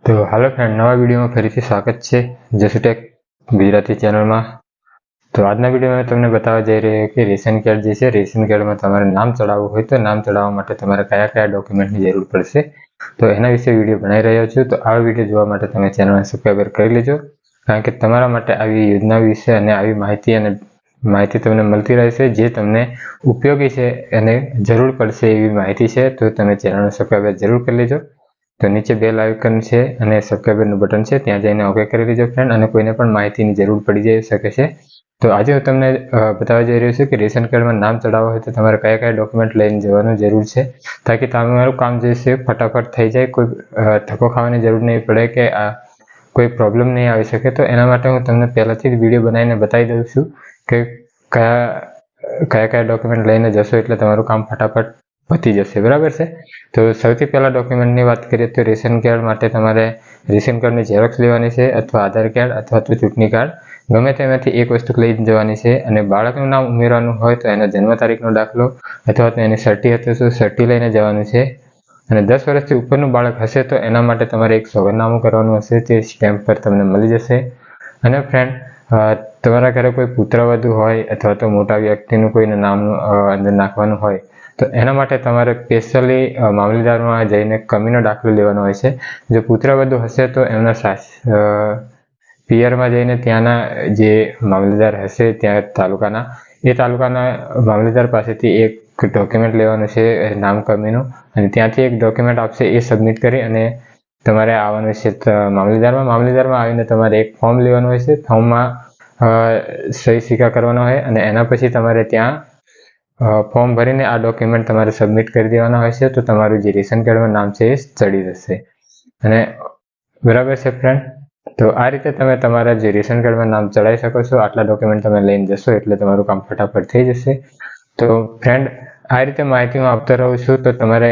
તો હાલો ફ્રેન્ડ, નવા વિડીયોમાં ફરીથી સ્વાગત છે જસુટેક ગુજરાતી ચેનલમાં। તો આજના વિડીયોમાં તમને બતાવવા જઈ રહ્યો કે રેશન કાર્ડ જે છે, રેશન કાર્ડમાં તમારે નામ ચડાવવું હોય તો નામ ચડાવવા માટે તમારે કયા કયા ડોક્યુમેન્ટની જરૂર પડશે, તો એના વિશે વિડીયો બનાવી રહ્યો છું। તો આ વિડીયો જોવા માટે તમે ચેનલને સબસ્ક્રાઈબ કરી લેજો, કારણ કે તમારા માટે આવી યોજના વિશે અને આવી માહિતી તમને મળતી રહેશે જે તમને ઉપયોગી છે અને જરૂર પડશે એવી માહિતી છે। તો તમે ચેનલને સબસ્ક્રાઈબ જરૂર કરી લેજો। તો નીચે બેલ આઇકન છે અને સબસ્ક્રાઇબરનું બટન છે, ત્યાં જઈને ઓકે કરી લેજો ફ્રેન્ડ, અને કોઈને પણ માહિતીની જરૂર પડી જઈ શકે છે। તો આજે હું તમને બતાવવા જઈ રહ્યો છું કે રેશન કાર્ડમાં નામ ચડાવવા હોય તો તમારે કયા કયા ડોક્યુમેન્ટ લઈને જવાનું જરૂર છે, તાકી તમારું કામ જે છે ફટાફટ થઈ જાય, કોઈ ધક્કો ખાવાની જરૂર નહીં પડે કે કોઈ પ્રોબ્લેમ નહીં આવી શકે। તો એના માટે હું તમને પહેલાથી જ વિડીયો બનાવીને બતાવી દઉં છું કે કયા ડોક્યુમેન્ટ લઈને જશો એટલે તમારું કામ ફટાફટ પતી જશે, બરાબર છે। તો સૌથી પહેલા ડોક્યુમેન્ટની વાત કરીએ તો રેશન કાર્ડ માટે તમારે રેશન કાર્ડની ઝેરોક્સ લેવાની છે, અથવા આધાર કાર્ડ અથવા તો ચૂંટણી કાર્ડ, ગમે તેમાંથી એક વસ્તુ લઈ જવાની છે। અને બાળકનું નામ ઉમેરવાનું હોય તો એનો જન્મ તારીખનો દાખલો અથવા તો એની સર્ટી હશે તો સર્ટી લઈને જવાનું છે। અને 10 વર્ષથી ઉપરનું બાળક હશે તો એના માટે તમારે એક સોગંદનામું કરવાનું હશે, તે સ્ટેમ્પ પર તમને મળી જશે। અને ફ્રેન્ડ, તમારા ઘરે કોઈ પુત્રવધુ હોય અથવા તો મોટા વ્યક્તિનું કોઈનું નામ અંદર નાખવાનું હોય તો એના માટે તમારે સ્પેશિયલી મામલતદારમાં જઈને કમીનો દાખલો લેવાનો હોય છે। જો પુત્રવધુ હશે તો એમના પિયરમાં જઈને ત્યાંના જે મામલતદાર હશે ત્યાં તાલુકાના મામલતદાર પાસેથી એક ડોક્યુમેન્ટ લેવાનું છે નામ કમીનું, અને ત્યાંથી એક ડોક્યુમેન્ટ આપશે, એ સબમિટ કરી અને તમારે આવવાનું છે મામલતદારમાં આવીને તમારે એક ફોર્મ લેવાનું હોય છે। ફોર્મમાં સહી સિક્કા કરવાનો હોય અને એના પછી તમારે ત્યાં ફોર્મ ભરીને આ ડોક્યુમેન્ટ તમારે સબમિટ કરી દેવાના હોય છે, તો તમારું જે રેશન કાર્ડમાં નામ છે એ ચડી જશે। અને બરાબર છે ફ્રેન્ડ, તો આ રીતે તમે તમારા જે રેશન કાર્ડમાં નામ ચડાવી શકો છો। આટલા ડોક્યુમેન્ટ તમે લઈને જશો એટલે તમારું કામ ફટાફટ થઈ જશે। તો ફ્રેન્ડ, આ રીતે માહિતી હું આપતો રહું છું તો તમારે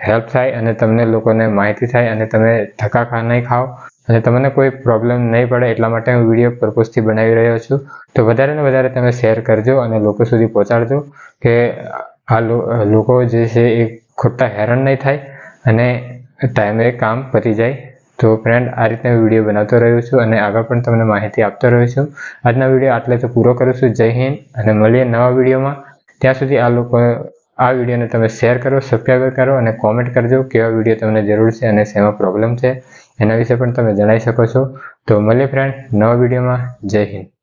હેલ્પ થાય અને તમને લોકોને માહિતી થાય અને તમે ધક્કા નહીં ખાઓ અને તમને કોઈ પ્રોબ્લેમ નહીં પડે, એટલા માટે હું વિડીયો પર્પઝથી બનાવી રહ્યો છું। તો વધારે ને વધારે તમે શેર કરજો અને લોકો સુધી પહોંચાડજો કે આ લોકો જે છે એ ખોટા હેરાન નહીં થાય અને ટાઈમે કામ પતી જાય। તો ફ્રેન્ડ, આ રીતે હું વિડીયો બનાવતો રહ્યો છું અને આગળ પણ તમને માહિતી આપતો રહ્યો છું। આજના વિડીયો આટલે તો પૂરો કરું છું। જય હિન્દ, અને મળીએ નવા વિડીયોમાં। ત્યાં સુધી આ વિડીયોને તમે શેર કરો, સબસ્ક્રાઈબ કરો અને કોમેન્ટ કરજો કેવા વિડીયો તમને જરૂર છે અને શેમાં પ્રોબ્લેમ છે, એના વિશે પણ તમે જણાવી શકો છો। તો મળીએ ફ્રેન્ડ નવા વિડીયોમાં। જય હિન્દ।